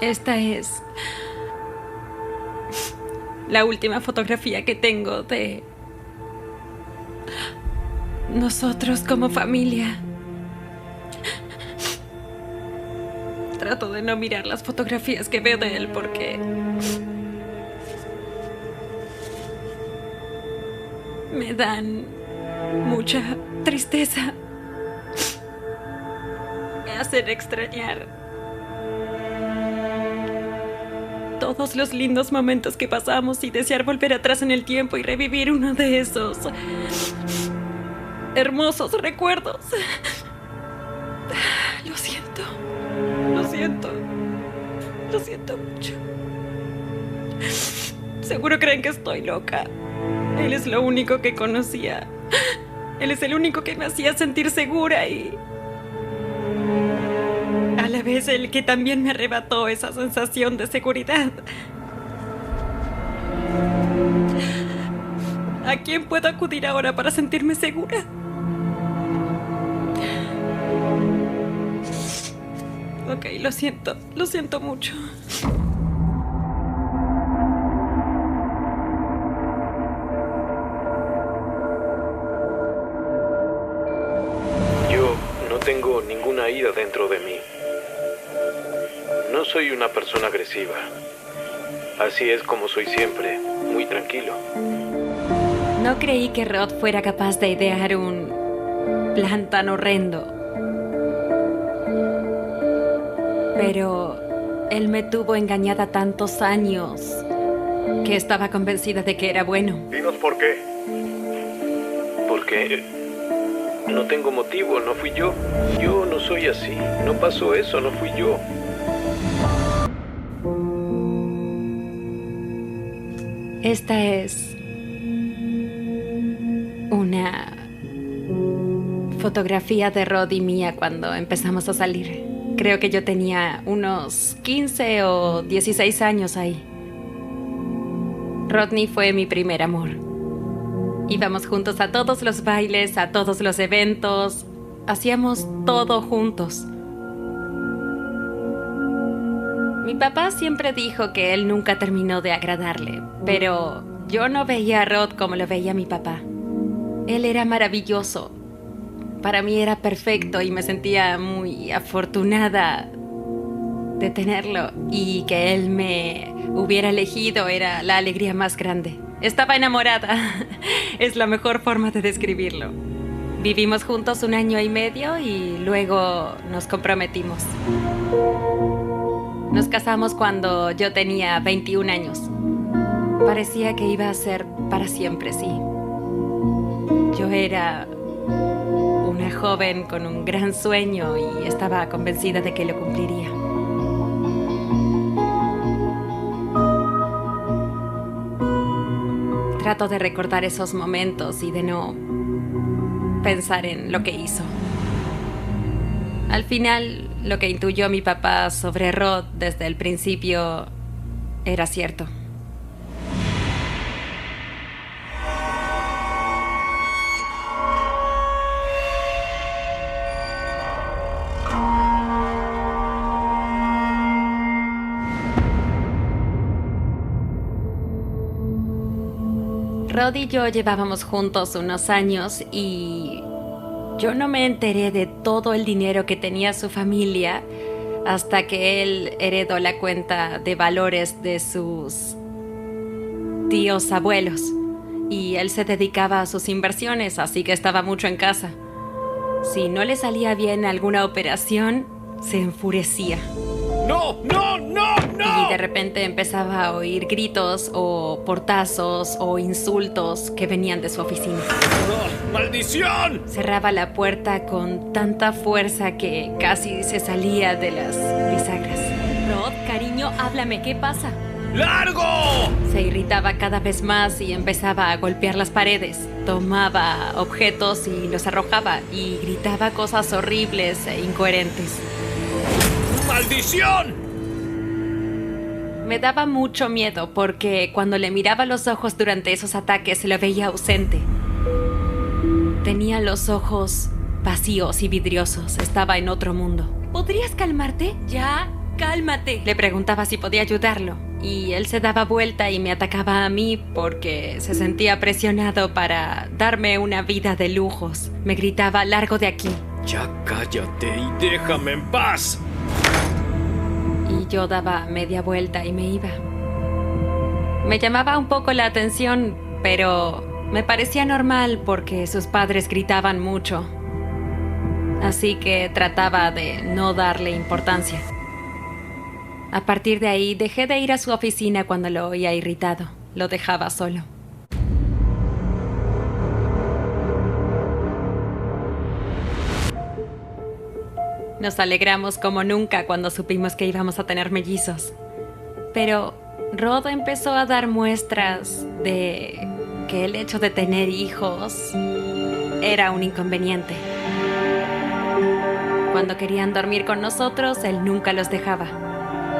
Esta es la última fotografía que tengo de nosotros como familia. Trato de no mirar las fotografías que veo de él porque me dan mucha tristeza. Me hacen extrañar todos los lindos momentos que pasamos y desear volver atrás en el tiempo y revivir uno de esos hermosos recuerdos. Lo siento. Lo siento mucho. Seguro creen que estoy loca. Él es lo único que conocía. Él es el único que me hacía sentir segura y a la vez el que también me arrebató esa sensación de seguridad. ¿A quién puedo acudir ahora para sentirme segura? Ok, lo siento mucho. Yo no tengo ninguna ira dentro de mí. No soy una persona agresiva. Así es como soy siempre, muy tranquilo. No creí que Rod fuera capaz de idear un plan tan horrendo. Pero él me tuvo engañada tantos años que estaba convencida de que era bueno. Dinos por qué. Porque no tengo motivo, no fui yo. Yo no soy así, no pasó eso, no fui yo. Esta es una fotografía de Rod y mía cuando empezamos a salir. Creo que yo tenía unos 15 o 16 años ahí. Rodney fue mi primer amor. Íbamos juntos a todos los bailes, a todos los eventos. Hacíamos todo juntos. Mi papá siempre dijo que él nunca terminó de agradarle, pero yo no veía a Rod como lo veía mi papá. Él era maravilloso. Para mí era perfecto y me sentía muy afortunada de tenerlo, y que él me hubiera elegido era la alegría más grande. Estaba enamorada. Es la mejor forma de describirlo. Vivimos juntos 1 año y medio y luego nos comprometimos. Nos casamos cuando yo tenía 21 años. Parecía que iba a ser para siempre, sí. Yo era una joven con un gran sueño y estaba convencida de que lo cumpliría. Trato de recordar esos momentos y de no pensar en lo que hizo. Al final, lo que intuyó mi papá sobre Rod desde el principio era cierto. Rod y yo llevábamos juntos unos años y yo no me enteré de todo el dinero que tenía su familia hasta que él heredó la cuenta de valores de sus tíos abuelos. Y él se dedicaba a sus inversiones, así que estaba mucho en casa. Si no le salía bien alguna operación, se enfurecía. ¡No, no, no, no! Y de repente empezaba a oír gritos o portazos o insultos que venían de su oficina. ¡Oh, ¡maldición! Cerraba la puerta con tanta fuerza que casi se salía de las bisagras. Rod, cariño, háblame, ¿qué pasa? ¡Largo! Se irritaba cada vez más y empezaba a golpear las paredes. Tomaba objetos y los arrojaba y gritaba cosas horribles e incoherentes. ¡Maldición! Me daba mucho miedo porque cuando le miraba los ojos durante esos ataques se lo veía ausente. Tenía los ojos vacíos y vidriosos. Estaba en otro mundo. ¿Podrías calmarte? Ya, ¡Cálmate! Le preguntaba si podía ayudarlo, y él se daba vuelta y me atacaba a mí porque se sentía presionado para darme una vida de lujos. Me gritaba: «Largo de aquí». Ya cállate y déjame en paz. Y yo daba media vuelta y me iba. Me llamaba un poco la atención, pero me parecía normal porque sus padres gritaban mucho. Así que trataba de no darle importancia. A partir de ahí dejé de ir a su oficina cuando lo oía irritado. Lo dejaba solo. Nos alegramos como nunca cuando supimos que íbamos a tener mellizos. Pero Rod empezó a dar muestras de que el hecho de tener hijos era un inconveniente. Cuando querían dormir con nosotros, él nunca los dejaba.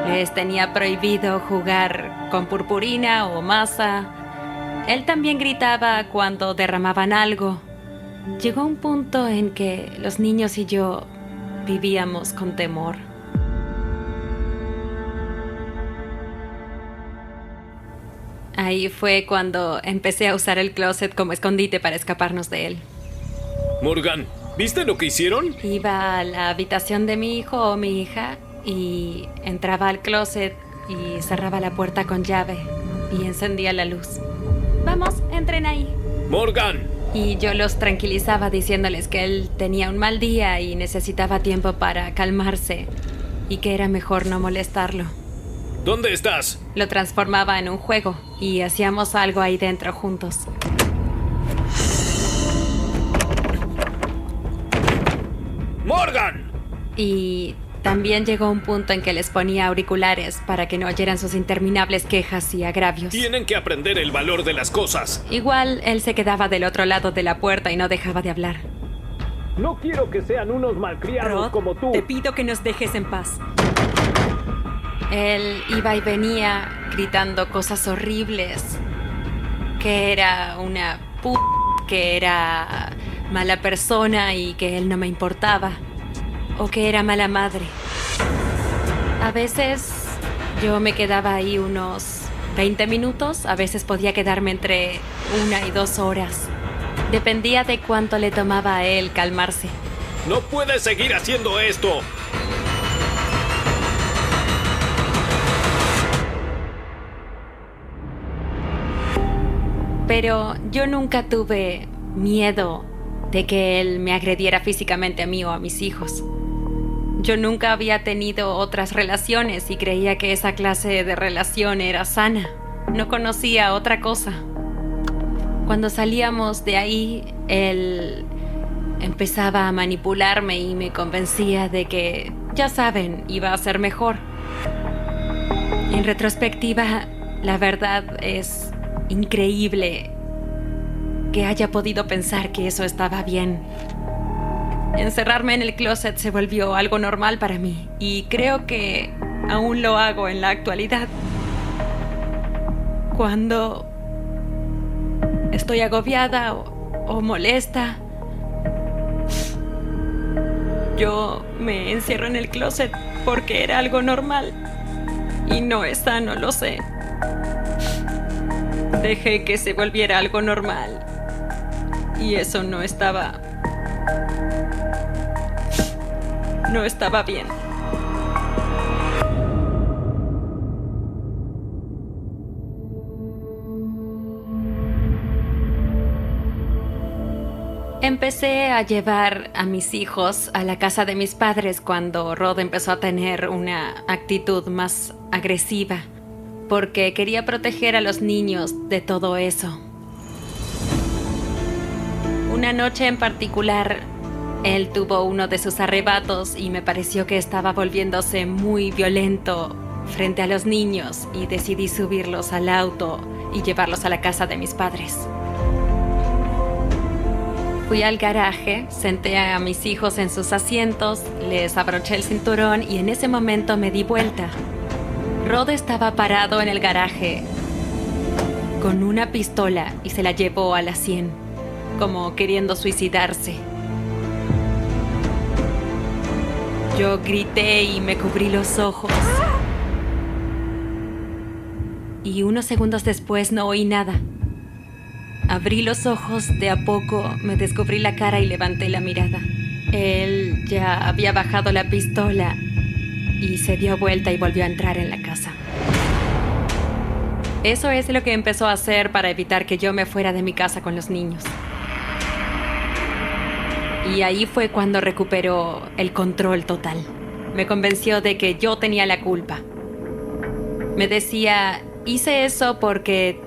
Les tenía prohibido jugar con purpurina o masa. Él también gritaba cuando derramaban algo. Llegó un punto en que los niños y yo vivíamos con temor. Ahí fue cuando empecé a usar el closet como escondite para escaparnos de él. Morgan, ¿viste lo que hicieron? Iba a la habitación de mi hijo o mi hija y entraba al closet y cerraba la puerta con llave y encendía la luz. «Vamos, entren ahí». ¡Morgan! Y yo los tranquilizaba diciéndoles que él tenía un mal día y necesitaba tiempo para calmarse y que era mejor no molestarlo. ¿Dónde estás? Lo transformaba en un juego y hacíamos algo ahí dentro juntos. ¡Morgan! Y también llegó un punto en que les ponía auriculares para que no oyeran sus interminables quejas y agravios. Tienen que aprender el valor de las cosas. Igual él se quedaba del otro lado de la puerta y no dejaba de hablar. No quiero que sean unos malcriados Rod, como tú. te pido que nos dejes en paz. Él iba y venía gritando cosas horribles. Que era una que era mala persona y que él no me importaba. O que era mala madre. A veces yo me quedaba ahí unos 20 minutos. A veces podía quedarme entre 1 y 2 horas. Dependía de cuánto le tomaba a él calmarse. ¡No puedes seguir haciendo esto! Pero yo nunca tuve miedo de que él me agrediera físicamente a mí o a mis hijos. Yo nunca había tenido otras relaciones y creía que esa clase de relación era sana. No conocía otra cosa. Cuando salíamos de ahí, él empezaba a manipularme y me convencía de que, ya saben, iba a ser mejor. En retrospectiva, la verdad es increíble que haya podido pensar que eso estaba bien. Encerrarme en el closet se volvió algo normal para mí y creo que aún lo hago en la actualidad. Cuando estoy agobiada o molesta, yo me encierro en el closet porque era algo normal y no es sano, lo sé. Dejé que se volviera algo normal y eso no estaba bien. Empecé a llevar a mis hijos a la casa de mis padres cuando Rod empezó a tener una actitud más agresiva, porque quería proteger a los niños de todo eso. Una noche en particular, él tuvo uno de sus arrebatos y me pareció que estaba volviéndose muy violento frente a los niños y decidí subirlos al auto y llevarlos a la casa de mis padres. Fui al garaje, senté a mis hijos en sus asientos, les abroché el cinturón y en ese momento me di vuelta. Rod estaba parado en el garaje con una pistola y se la llevó a la sien, como queriendo suicidarse. Yo grité y me cubrí los ojos. Y unos segundos después no oí nada. Abrí los ojos de a poco, me descubrí la cara y levanté la mirada. Él ya había bajado la pistola y se dio vuelta y volvió a entrar en la casa. Eso es lo que empezó a hacer para evitar que yo me fuera de mi casa con los niños. Y ahí fue cuando recuperó el control total. Me convenció de que yo tenía la culpa. Me decía, hice eso porque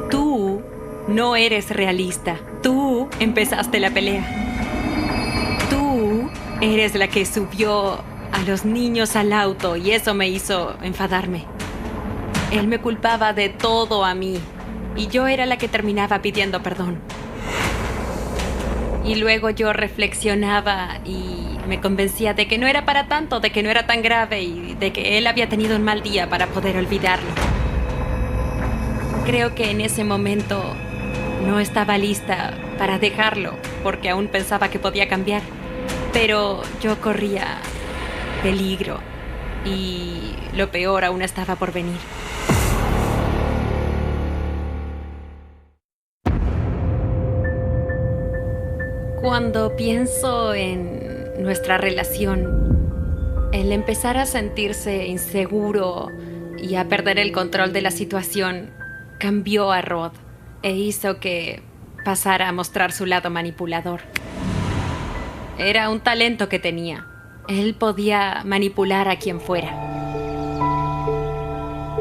tú no eres realista. Tú empezaste la pelea. Tú eres la que subió a los niños al auto y eso me hizo enfadarme. Él me culpaba de todo a mí y yo era la que terminaba pidiendo perdón. Y luego yo reflexionaba y me convencía de que no era para tanto, de que no era tan grave y de que él había tenido un mal día para poder olvidarlo. Creo que en ese momento no estaba lista para dejarlo porque aún pensaba que podía cambiar. Pero yo corría peligro y lo peor aún estaba por venir. Cuando pienso en nuestra relación, el empezar a sentirse inseguro y a perder el control de la situación cambió a Rod e hizo que pasara a mostrar su lado manipulador. Era un talento que tenía. Él podía manipular a quien fuera.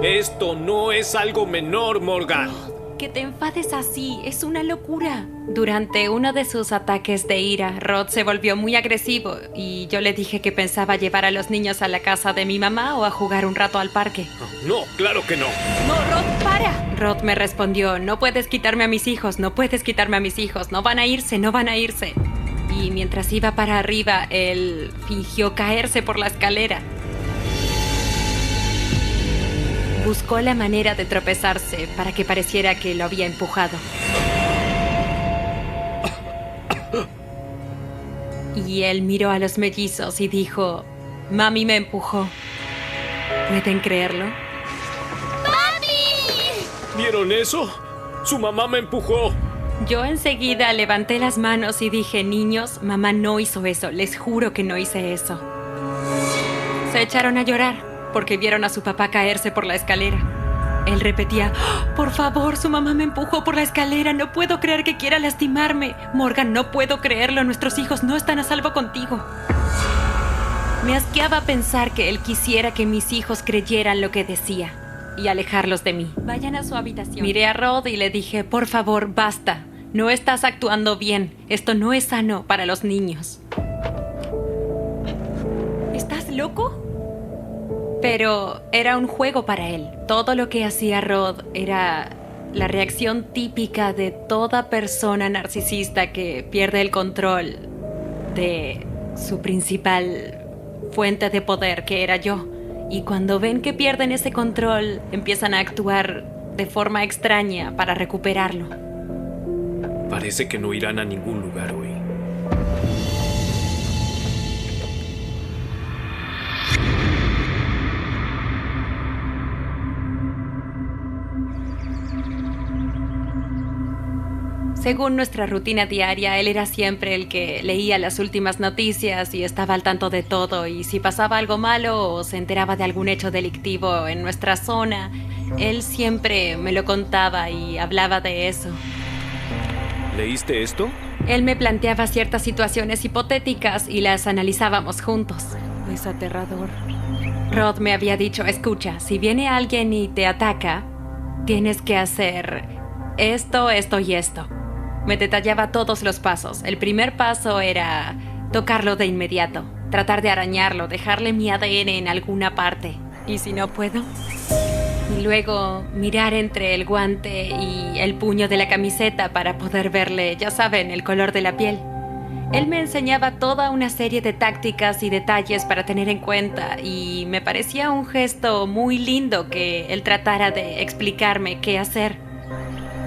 Esto no es algo menor, Morgan. Que te enfades así, es una locura. Durante uno de sus ataques de ira, Rod se volvió muy agresivo y yo le dije que pensaba llevar a los niños a la casa de mi mamá o a jugar un rato al parque. No, claro que no. ¡No, Rod, para! Rod me respondió, no puedes quitarme a mis hijos, no puedes quitarme a mis hijos, no van a irse, no van a irse. Y mientras iba para arriba, él fingió caerse por la escalera. Buscó la manera de tropezarse para que pareciera que lo había empujado. Y él miró a los mellizos y dijo, «Mami me empujó». ¿Pueden creerlo? ¡Papi! ¿Vieron eso? ¡Su mamá me empujó! Yo enseguida levanté las manos y dije, «Niños, mamá no hizo eso, les juro que no hice eso». Se echaron a llorar porque vieron a su papá caerse por la escalera. Él repetía, «Oh, por favor, su mamá me empujó por la escalera, no puedo creer que quiera lastimarme. Morgan, no puedo creerlo, nuestros hijos no están a salvo contigo». Me asqueaba pensar que él quisiera que mis hijos creyeran lo que decía y alejarlos de mí. Vayan a su habitación. Miré a Rod y le dije, por favor, basta. No estás actuando bien. Esto no es sano para los niños. ¿Estás loco? Pero era un juego para él. Todo lo que hacía Rod era la reacción típica de toda persona narcisista que pierde el control de su principal fuente de poder, que era yo. Y cuando ven que pierden ese control, empiezan a actuar de forma extraña para recuperarlo. Parece que no irán a ningún lugar hoy. Según nuestra rutina diaria, él era siempre el que leía las últimas noticias y estaba al tanto de todo. Y si pasaba algo malo o se enteraba de algún hecho delictivo en nuestra zona, él siempre me lo contaba y hablaba de eso. ¿Leíste esto? Él me planteaba ciertas situaciones hipotéticas y las analizábamos juntos. Es aterrador. Rod me había dicho, escucha, si viene alguien y te ataca, tienes que hacer esto, esto y esto. Me detallaba todos los pasos. El primer paso era tocarlo de inmediato, tratar de arañarlo, dejarle mi ADN en alguna parte. ¿Y si no puedo? Y luego mirar entre el guante y el puño de la camiseta para poder verle, ya saben, el color de la piel. Él me enseñaba toda una serie de tácticas y detalles para tener en cuenta y me parecía un gesto muy lindo que él tratara de explicarme qué hacer.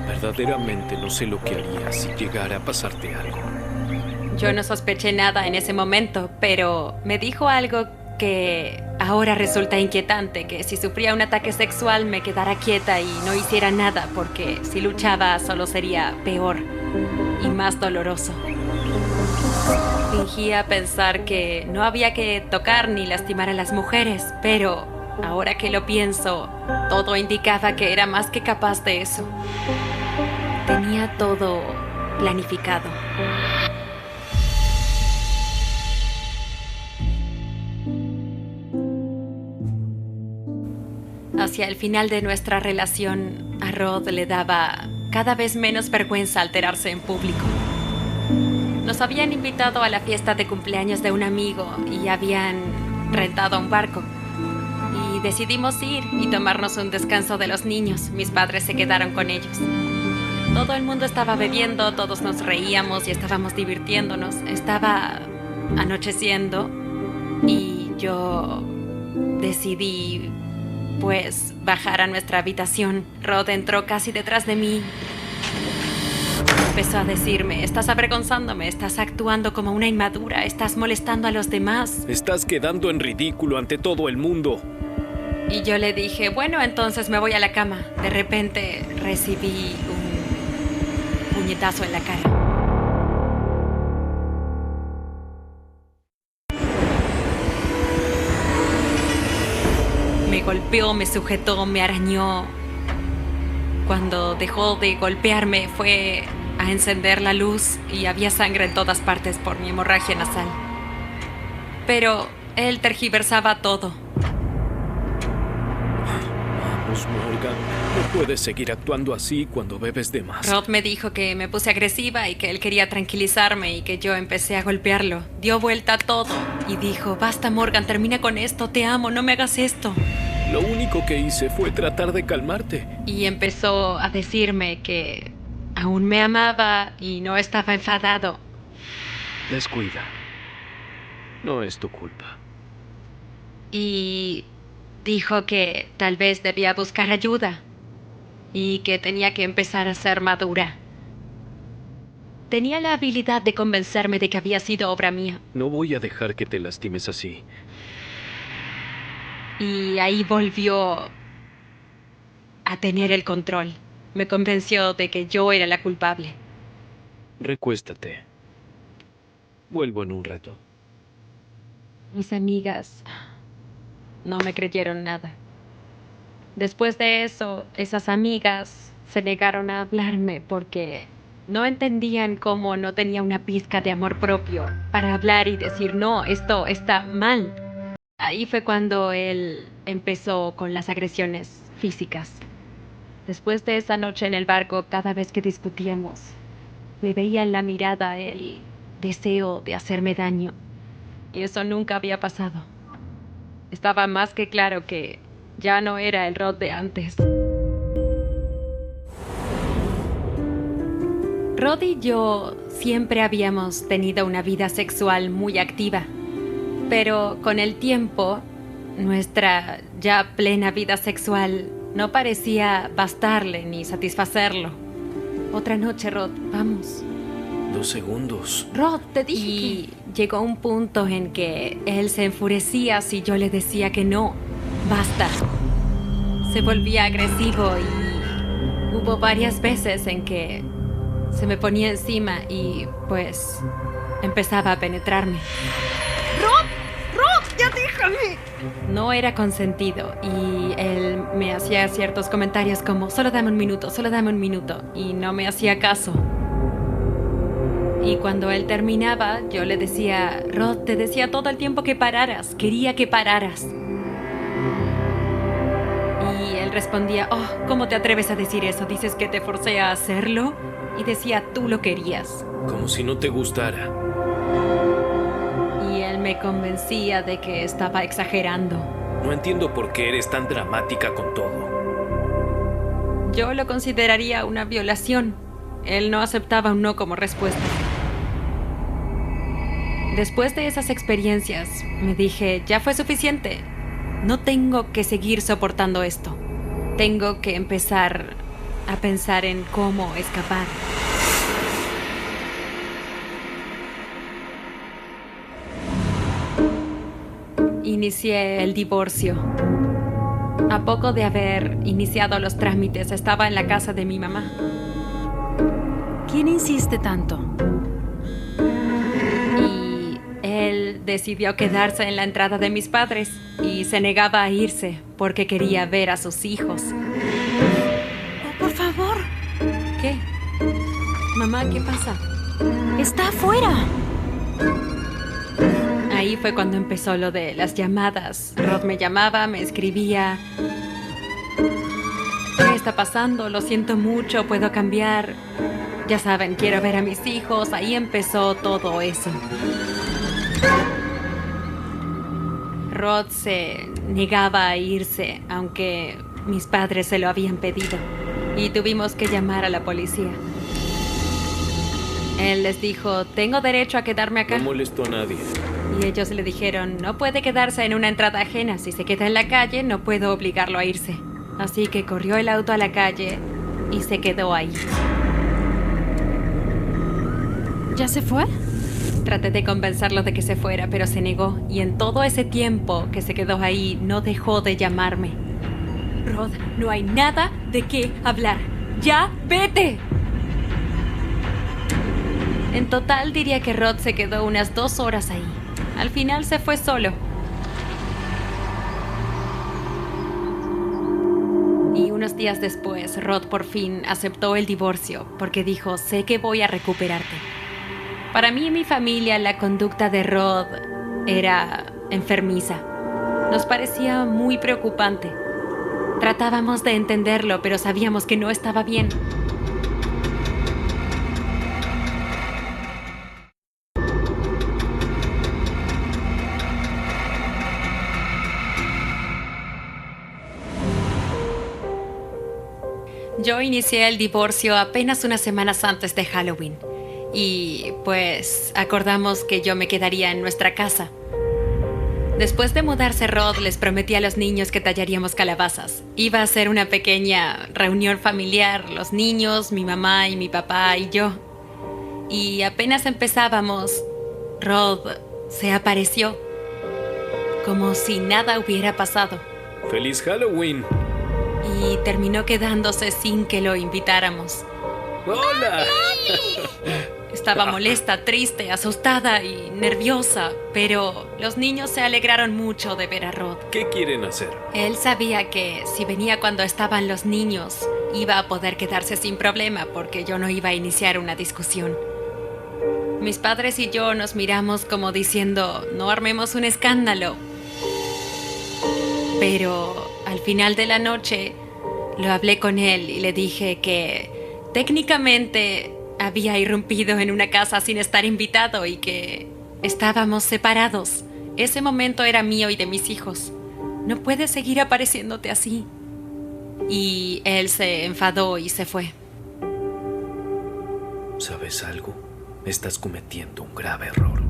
Verdaderamente no sé lo que haría si llegara a pasarte algo. Yo no sospeché nada en ese momento, pero me dijo algo que ahora resulta inquietante, que si sufría un ataque sexual me quedara quieta y no hiciera nada, porque si luchaba solo sería peor y más doloroso. Fingía pensar que no había que tocar ni lastimar a las mujeres, pero ahora que lo pienso, todo indicaba que era más que capaz de eso. Tenía todo planificado. Hacia el final de nuestra relación, a Rod le daba cada vez menos vergüenza alterarse en público. Nos habían invitado a la fiesta de cumpleaños de un amigo y habían rentado un barco. Y decidimos ir y tomarnos un descanso de los niños. Mis padres se quedaron con ellos. Todo el mundo estaba bebiendo, todos nos reíamos y estábamos divirtiéndonos. Estaba anocheciendo y yo decidí, pues, bajar a nuestra habitación. Rod entró casi detrás de mí. Empezó a decirme: estás avergonzándome, estás actuando como una inmadura, estás molestando a los demás. Estás quedando en ridículo ante todo el mundo. Y yo le dije: bueno, entonces me voy a la cama. De repente recibí un puñetazo en la cara. Me golpeó, me sujetó, me arañó. Cuando dejó de golpearme fue a encender la luz y había sangre en todas partes por mi hemorragia nasal. Pero él tergiversaba todo. Vamos, Morgan. No puedes seguir actuando así cuando bebes de más. Rod me dijo que me puse agresiva y que él quería tranquilizarme y que yo empecé a golpearlo. Dio vuelta a todo y dijo: basta, Morgan, termina con esto, te amo, no me hagas esto. Lo único que hice fue tratar de calmarte. Y empezó a decirme que aún me amaba y no estaba enfadado. Descuida. No es tu culpa. Y dijo que tal vez debía buscar ayuda y que tenía que empezar a ser madura. Tenía la habilidad de convencerme de que había sido obra mía. No voy a dejar que te lastimes así. Y ahí volvió a tener el control. Me convenció de que yo era la culpable. Recuéstate. Vuelvo en un rato. Mis amigas no me creyeron nada. Después de eso, esas amigas se negaron a hablarme porque no entendían cómo no tenía una pizca de amor propio para hablar y decir: no, esto está mal. Ahí fue cuando él empezó con las agresiones físicas. Después de esa noche en el barco, cada vez que discutíamos, me veía en la mirada el deseo de hacerme daño. Y eso nunca había pasado. Estaba más que claro que ya no era el Rod de antes. Rod y yo siempre habíamos tenido una vida sexual muy activa. Pero con el tiempo, nuestra ya plena vida sexual no parecía bastarle ni satisfacerlo. Otra noche, Rod, vamos. 2 segundos. Rod, te dije y llegó un punto en que él se enfurecía si yo le decía que no. Basta. Se volvía agresivo y hubo varias veces en que se me ponía encima y, pues, empezaba a penetrarme. ¡Rod, ya déjame! No era consentido y él me hacía ciertos comentarios como: solo dame un minuto, y no me hacía caso. Y cuando él terminaba, yo le decía: Rod, te decía todo el tiempo que pararas, quería que pararas. Y él respondía: oh, ¿cómo te atreves a decir eso? ¿Dices que te forcé a hacerlo? Y decía: tú lo querías. Como si no te gustara. Y él me convencía de que estaba exagerando. No entiendo por qué eres tan dramática con todo. Yo lo consideraría una violación. Él no aceptaba un no como respuesta. Después de esas experiencias, me dije: ya fue suficiente. No tengo que seguir soportando esto. Tengo que empezar a pensar en cómo escapar. inicié el divorcio. A poco de haber iniciado los trámites, estaba en la casa de mi mamá. ¿Quién insiste tanto? Y él decidió quedarse en la entrada de mis padres y se negaba a irse porque quería ver a sus hijos. Oh, por favor. ¿Qué? Mamá, ¿qué pasa? Está afuera. Ahí fue cuando empezó lo de las llamadas. Rod me llamaba, me escribía. ¿Qué está pasando? Lo siento mucho, puedo cambiar. Ya saben, quiero ver a mis hijos. Ahí empezó todo eso. Rod se negaba a irse, aunque mis padres se lo habían pedido. Y tuvimos que llamar a la policía. Él les dijo, tengo derecho a quedarme acá. No molesto a nadie. Y ellos le dijeron, no puede quedarse en una entrada ajena. Si se queda en la calle, no puedo obligarlo a irse. Así que corrió el auto a la calle y se quedó ahí. ¿Ya se fue? Traté de convencerlo de que se fuera, pero se negó. Y en todo ese tiempo que se quedó ahí, no dejó de llamarme. Rod, no hay nada de qué hablar. ¡Ya vete! En total diría que Rod se quedó unas 2 horas ahí. Al final se fue solo. Y unos días después, Rod por fin aceptó el divorcio porque dijo, sé que voy a recuperarte. Para mí y mi familia, la conducta de Rod era enfermiza. Nos parecía muy preocupante. Tratábamos de entenderlo, pero sabíamos que no estaba bien. Yo inicié el divorcio apenas unas semanas antes de Halloween y pues acordamos que yo me quedaría en nuestra casa. Después de mudarse Rod, les prometí a los niños que tallaríamos calabazas. Iba a ser una pequeña reunión familiar, los niños, mi mamá y mi papá y yo. Y apenas empezábamos, Rod se apareció, como si nada hubiera pasado. ¡Feliz Halloween! Y terminó quedándose sin que lo invitáramos. ¡Hola! Estaba molesta, triste, asustada y nerviosa, pero los niños se alegraron mucho de ver a Rod. ¿Qué quieren hacer? Él sabía que si venía cuando estaban los niños, iba a poder quedarse sin problema porque yo no iba a iniciar una discusión. Mis padres y yo nos miramos como diciendo, no armemos un escándalo. Pero al final de la noche lo hablé con él y le dije que técnicamente había irrumpido en una casa sin estar invitado y que estábamos separados. Ese momento era mío y de mis hijos. No puedes seguir apareciéndote así. Y él se enfadó y se fue. ¿Sabes algo? Estás cometiendo un grave error.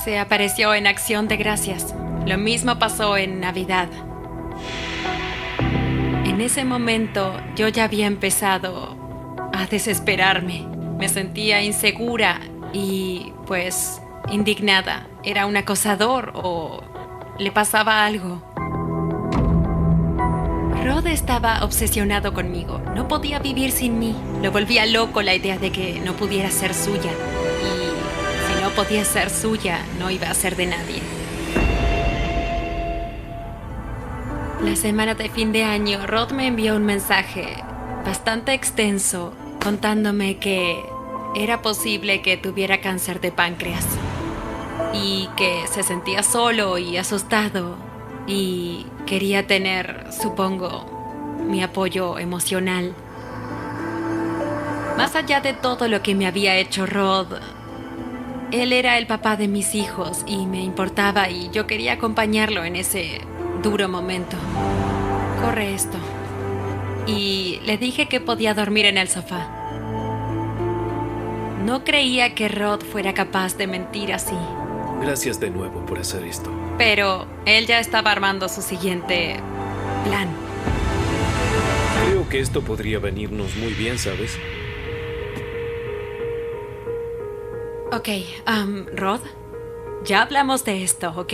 Se apareció en Acción de Gracias. Lo mismo pasó en Navidad. En ese momento yo ya había empezado a desesperarme. Me sentía insegura y, pues, indignada. ¿Era un acosador o le pasaba algo? Rod estaba obsesionado conmigo. No podía vivir sin mí. Lo volvía loco la idea de que no pudiera ser suya. Y si no podía ser suya, no iba a ser de nadie. La semana de fin de año, Rod me envió un mensaje bastante extenso contándome que era posible que tuviera cáncer de páncreas y que se sentía solo y asustado y quería tener, supongo, mi apoyo emocional. Más allá de todo lo que me había hecho Rod, él era el papá de mis hijos y me importaba y yo quería acompañarlo en ese duro momento. Corre esto. Y le dije que podía dormir en el sofá. No creía que Rod fuera capaz de mentir así. Gracias de nuevo por hacer esto. Pero él ya estaba armando su siguiente plan. Creo que esto podría venirnos muy bien, ¿sabes? Ok, Rod, ya hablamos de esto, ¿ok?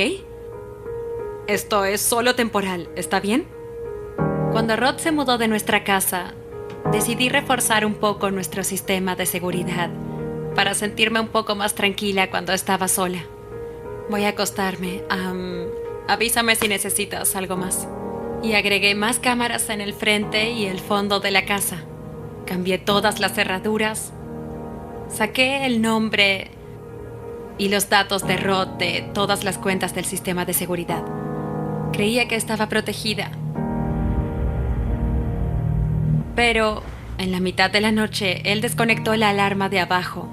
Esto es solo temporal, ¿está bien? Cuando Rod se mudó de nuestra casa, decidí reforzar un poco nuestro sistema de seguridad para sentirme un poco más tranquila cuando estaba sola. Voy a acostarme. Avísame si necesitas algo más. Y agregué más cámaras en el frente y el fondo de la casa. Cambié todas las cerraduras. Saqué el nombre y los datos de Rod de todas las cuentas del sistema de seguridad. Creía que estaba protegida. Pero en la mitad de la noche, él desconectó la alarma de abajo,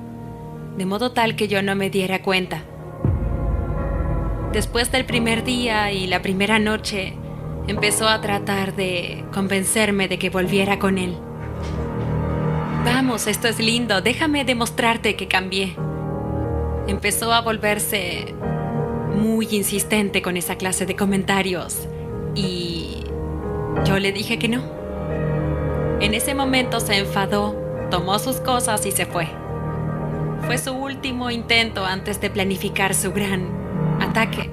de modo tal que yo no me diera cuenta. Después del primer día y la primera noche, empezó a tratar de convencerme de que volviera con él. Vamos, esto es lindo, déjame demostrarte que cambié. Empezó a volverse muy insistente con esa clase de comentarios y yo le dije que no. En ese momento se enfadó, tomó sus cosas y se fue. Fue su último intento antes de planificar su gran ataque.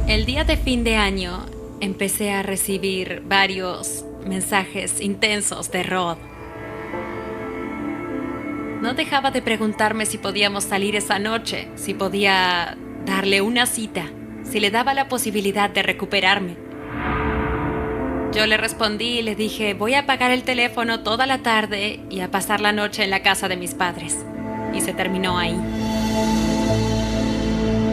El día de fin de año empecé a recibir varios mensajes intensos de Rod. No dejaba de preguntarme si podíamos salir esa noche, si podía darle una cita, si le daba la posibilidad de recuperarme. Yo le respondí y le dije, voy a apagar el teléfono toda la tarde y a pasar la noche en la casa de mis padres. Y se terminó ahí.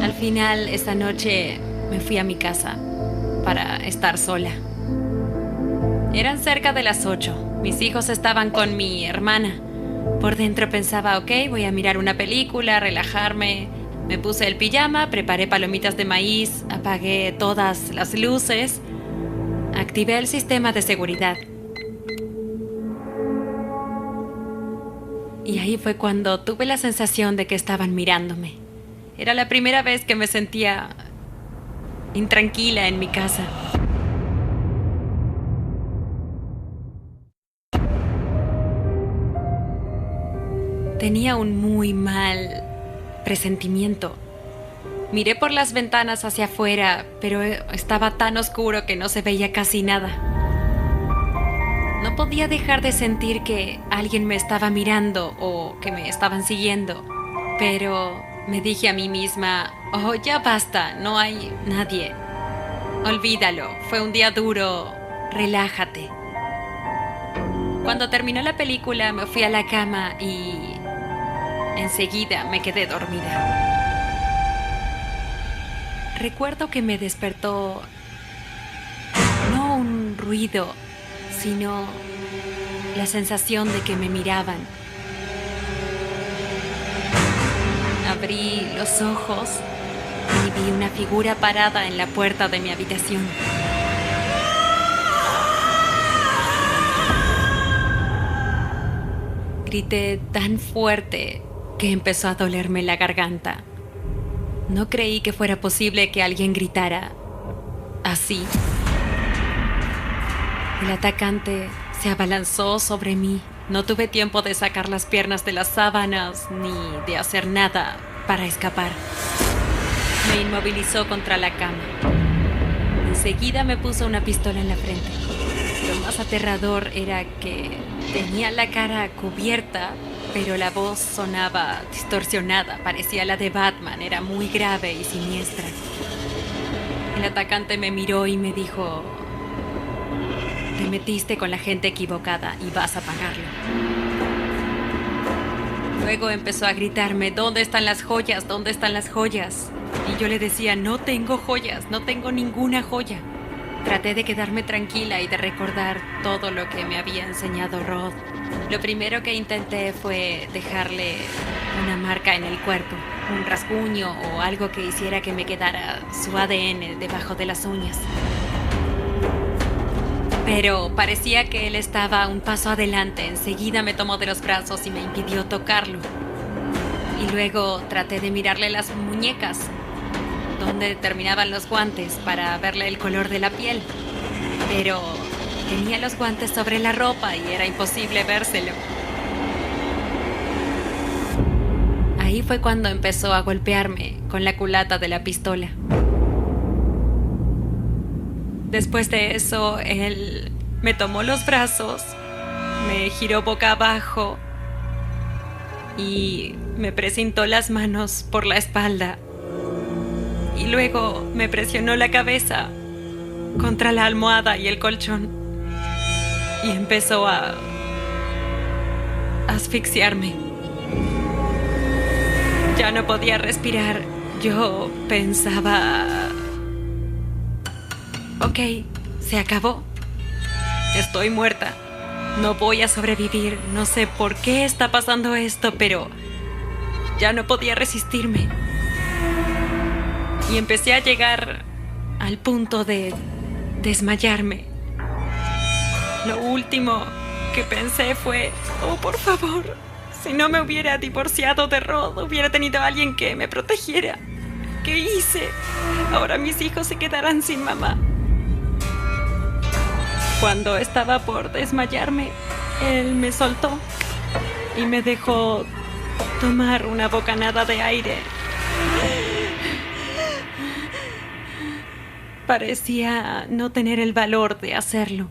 Al final, esa noche me fui a mi casa para estar sola. Eran cerca de las 8. Mis hijos estaban con mi hermana. Por dentro pensaba, ok, voy a mirar una película, relajarme. Me puse el pijama, preparé palomitas de maíz, apagué todas las luces, activé el sistema de seguridad. Y ahí fue cuando tuve la sensación de que estaban mirándome. Era la primera vez que me sentía intranquila en mi casa. Tenía un muy mal presentimiento. Miré por las ventanas hacia afuera, pero estaba tan oscuro que no se veía casi nada. No podía dejar de sentir que alguien me estaba mirando o que me estaban siguiendo, pero me dije a mí misma, oh, ya basta, no hay nadie. Olvídalo, fue un día duro, relájate. Cuando terminó la película me fui a la cama y enseguida me quedé dormida. Recuerdo que me despertó no un ruido, sino la sensación de que me miraban. Abrí los ojos y vi una figura parada en la puerta de mi habitación. Grité tan fuerte que empezó a dolerme la garganta. No creí que fuera posible que alguien gritara así. El atacante se abalanzó sobre mí. No tuve tiempo de sacar las piernas de las sábanas ni de hacer nada para escapar. Me inmovilizó contra la cama. Enseguida me puso una pistola en la frente. Lo más aterrador era que tenía la cara cubierta, pero la voz sonaba distorsionada, parecía la de Batman, era muy grave y siniestra. El atacante me miró y me dijo, te metiste con la gente equivocada y vas a pagarlo. Luego empezó a gritarme, ¿dónde están las joyas? ¿Dónde están las joyas? Y yo le decía, no tengo joyas, no tengo ninguna joya. Traté de quedarme tranquila y de recordar todo lo que me había enseñado Rod. Lo primero que intenté fue dejarle una marca en el cuerpo, un rasguño o algo que hiciera que me quedara su ADN debajo de las uñas. Pero parecía que él estaba un paso adelante. Enseguida me tomó de los brazos y me impidió tocarlo. Y luego traté de mirarle las muñecas. dónde terminaban los guantes para verle el color de la piel. Pero tenía los guantes sobre la ropa y era imposible vérselo. Ahí fue cuando empezó a golpearme con la culata de la pistola. Después de eso, él me tomó los brazos, me giró boca abajo y me precintó las manos por la espalda. Y luego me presionó la cabeza contra la almohada y el colchón y empezó a asfixiarme. Ya no podía respirar. Yo pensaba... Ok, se acabó. Estoy muerta. No voy a sobrevivir. No sé por qué está pasando esto, pero ya no podía resistirme. Y empecé a llegar al punto de desmayarme. Lo último que pensé fue, oh, por favor, si no me hubiera divorciado de Rod, hubiera tenido a alguien que me protegiera. ¿Qué hice? Ahora mis hijos se quedarán sin mamá. Cuando estaba por desmayarme, él me soltó y me dejó tomar una bocanada de aire. Parecía no tener el valor de hacerlo.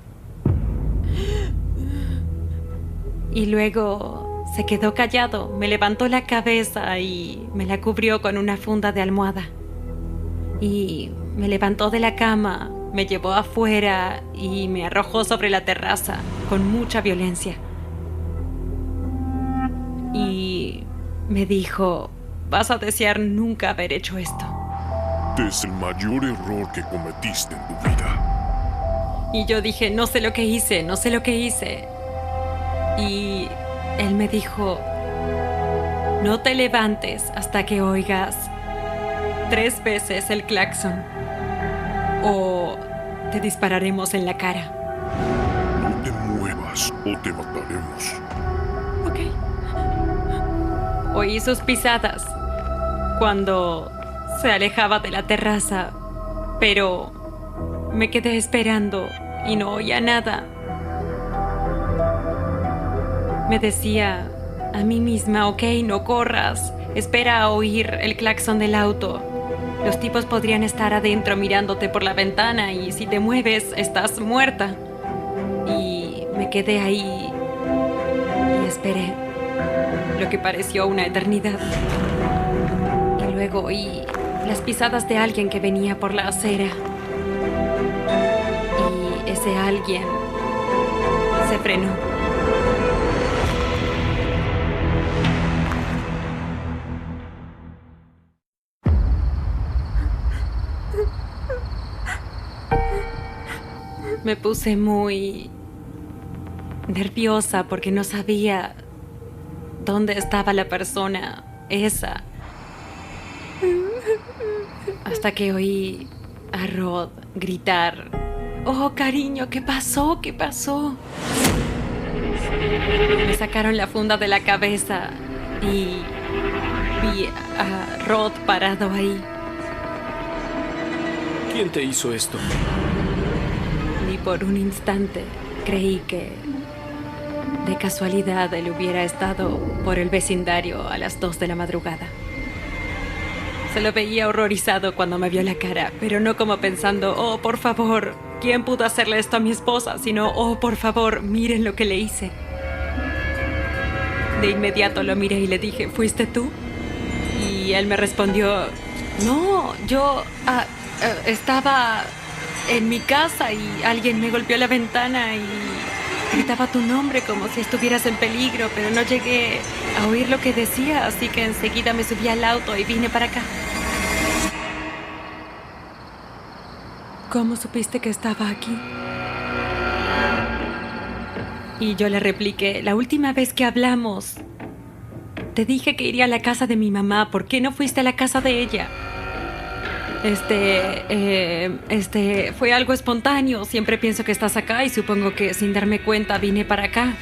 Y luego se quedó callado, me levantó la cabeza y me la cubrió con una funda de almohada. Y me levantó de la cama, me llevó afuera y me arrojó sobre la terraza con mucha violencia. Y me dijo, vas a desear nunca haber hecho esto. Es el mayor error que cometiste en tu vida. Y yo dije, no sé lo que hice, no sé lo que hice. Y él me dijo, no te levantes hasta que oigas 3 veces el claxon o te dispararemos en la cara. No te muevas o te mataremos. Ok. Oí sus pisadas cuando se alejaba de la terraza, pero me quedé esperando y no oía nada. Me decía a mí misma, ok, no corras, espera a oír el claxon del auto. Los tipos podrían estar adentro mirándote por la ventana y si te mueves, estás muerta. Y me quedé ahí y esperé lo que pareció una eternidad. Y luego oí las pisadas de alguien que venía por la acera. Y ese alguien se frenó. Me puse muy nerviosa porque no sabía dónde estaba la persona esa. Hasta que oí a Rod gritar, oh, cariño, ¿qué pasó? ¿Qué pasó? Me sacaron la funda de la cabeza y vi a Rod parado ahí. ¿Quién te hizo esto? Ni por un instante creí que de casualidad él hubiera estado por el vecindario a las 2 de la madrugada. Se lo veía horrorizado cuando me vio la cara, pero no como pensando, oh, por favor, ¿quién pudo hacerle esto a mi esposa? Sino, oh, por favor, miren lo que le hice. De inmediato lo miré y le dije, ¿fuiste tú? Y él me respondió, no, yo estaba en mi casa y alguien me golpeó la ventana y gritaba tu nombre como si estuvieras en peligro, pero no llegué a oír lo que decía, así que enseguida me subí al auto y vine para acá. ¿Cómo supiste que estaba aquí? Y yo le repliqué, la última vez que hablamos, te dije que iría a la casa de mi mamá, ¿por qué no fuiste a la casa de ella? Fue algo espontáneo. Siempre pienso que estás acá y supongo que sin darme cuenta vine para acá.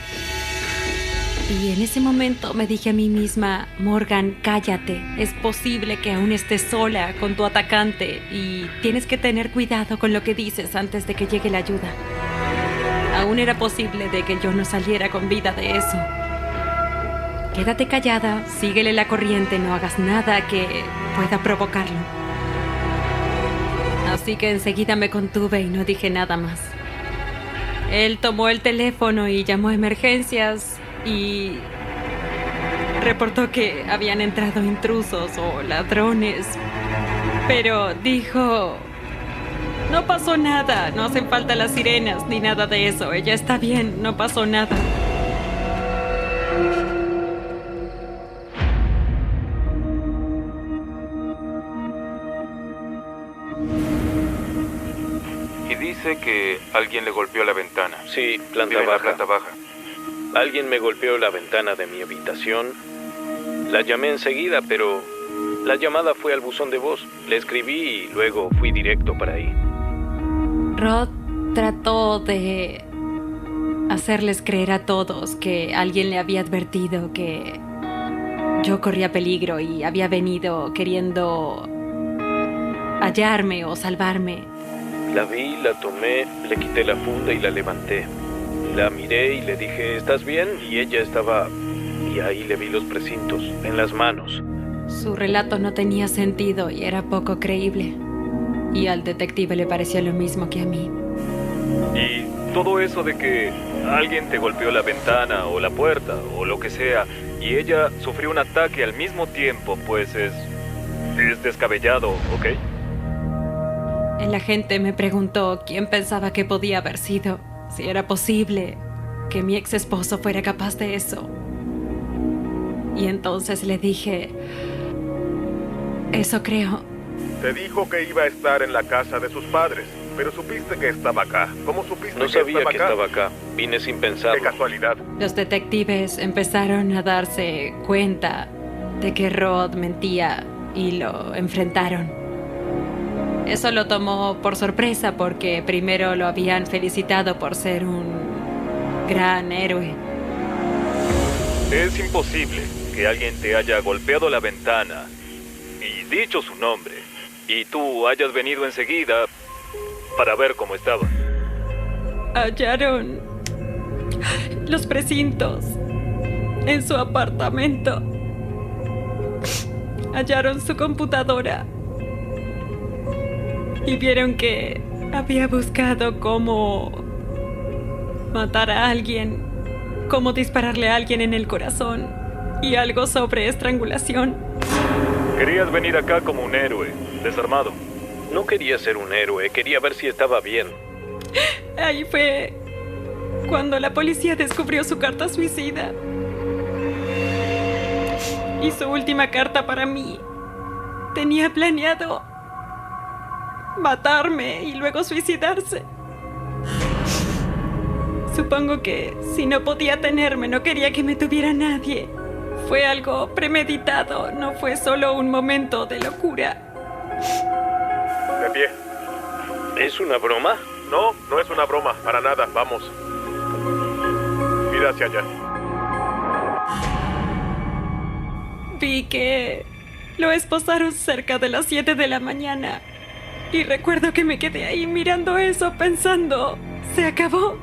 Y en ese momento me dije a mí misma, Morgan, cállate. Es posible que aún estés sola con tu atacante y tienes que tener cuidado con lo que dices antes de que llegue la ayuda. Aún era posible de que yo no saliera con vida de eso. Quédate callada, síguele la corriente, no hagas nada que pueda provocarlo. Así que enseguida me contuve y no dije nada más. Él tomó el teléfono y llamó a emergencias y reportó que habían entrado intrusos o ladrones. Pero dijo, no pasó nada, no hacen falta las sirenas ni nada de eso. Ella está bien, no pasó nada. Y dice que alguien le golpeó la ventana. Sí, Vive en la planta baja. Alguien me golpeó la ventana de mi habitación. La llamé enseguida, pero la llamada fue al buzón de voz. Le escribí y luego fui directo para ahí. Rod trató de hacerles creer a todos que alguien le había advertido que yo corría peligro y había venido queriendo hallarme o salvarme. La vi, la tomé, le quité la funda y la levanté. La miré y le dije, ¿estás bien? Y ella estaba... Y ahí le vi los precintos, en las manos. Su relato no tenía sentido y era poco creíble. Y al detective le pareció lo mismo que a mí. Y todo eso de que alguien te golpeó la ventana o la puerta o lo que sea, y ella sufrió un ataque al mismo tiempo, pues es descabellado, ¿ok? El agente me preguntó quién pensaba que podía haber sido, si era posible que mi ex esposo fuera capaz de eso. Y entonces le dije, eso creo. Te dijo que iba a estar en la casa de sus padres, pero supiste que estaba acá. ¿Cómo supiste No que sabía estaba que acá? estaba acá. Vine sin pensarlo. Qué casualidad. Los detectives empezaron a darse cuenta de que Rod mentía y lo enfrentaron. Eso lo tomó por sorpresa porque primero lo habían felicitado por ser un gran héroe. Es imposible que alguien te haya golpeado la ventana y dicho su nombre y tú hayas venido enseguida para ver cómo estaba. Hallaron los precintos en su apartamento. Hallaron su computadora y vieron que había buscado cómo matar a alguien, cómo dispararle a alguien en el corazón y algo sobre estrangulación. Querías venir acá como un héroe, desarmado. No quería ser un héroe, quería ver si estaba bien. Ahí fue cuando la policía descubrió su carta suicida. Y su última carta para mí. Tenía planeado matarme y luego suicidarse. Supongo que si no podía tenerme, no quería que me tuviera nadie. Fue algo premeditado, no fue solo un momento de locura. De pie. ¿Es una broma? No, no es una broma, para nada. Vamos. Mira hacia allá. Vi que lo esposaron cerca de las 7 de la mañana. Y recuerdo que me quedé ahí mirando eso, pensando, se acabó.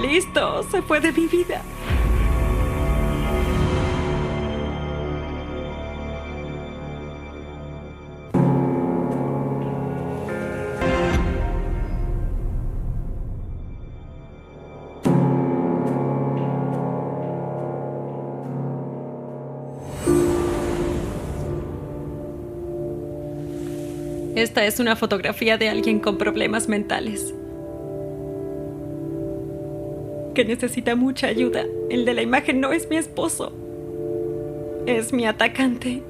Listo, se fue de mi vida. Esta es una fotografía de alguien con problemas mentales que necesita mucha ayuda. El de la imagen no es mi esposo, es mi atacante.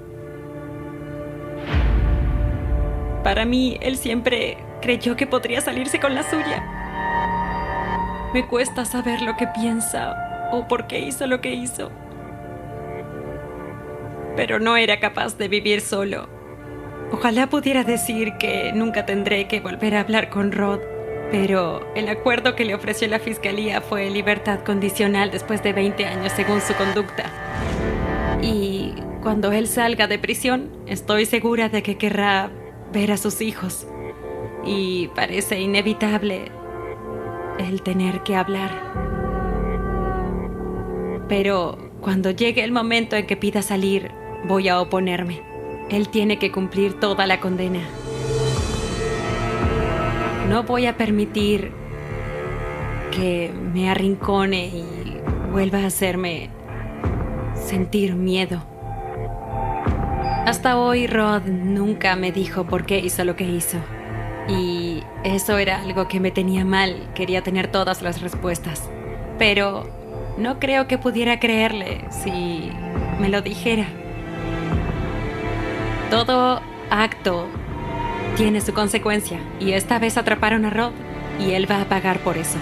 Para mí, él siempre creyó que podría salirse con la suya. Me cuesta saber lo que piensa o por qué hizo lo que hizo. Pero no era capaz de vivir solo. Ojalá pudiera decir que nunca tendré que volver a hablar con Rod, pero el acuerdo que le ofreció la fiscalía fue libertad condicional después de 20 años según su conducta. Y cuando él salga de prisión, estoy segura de que querrá ver a sus hijos. Y parece inevitable el tener que hablar. Pero cuando llegue el momento en que pida salir, voy a oponerme. Él tiene que cumplir toda la condena. No voy a permitir que me arrincone y vuelva a hacerme sentir miedo. Hasta hoy Rod nunca me dijo por qué hizo lo que hizo. Y eso era algo que me tenía mal. Quería tener todas las respuestas. Pero no creo que pudiera creerle si me lo dijera. Todo acto tiene su consecuencia. Y esta vez atraparon a Rod y él va a pagar por eso.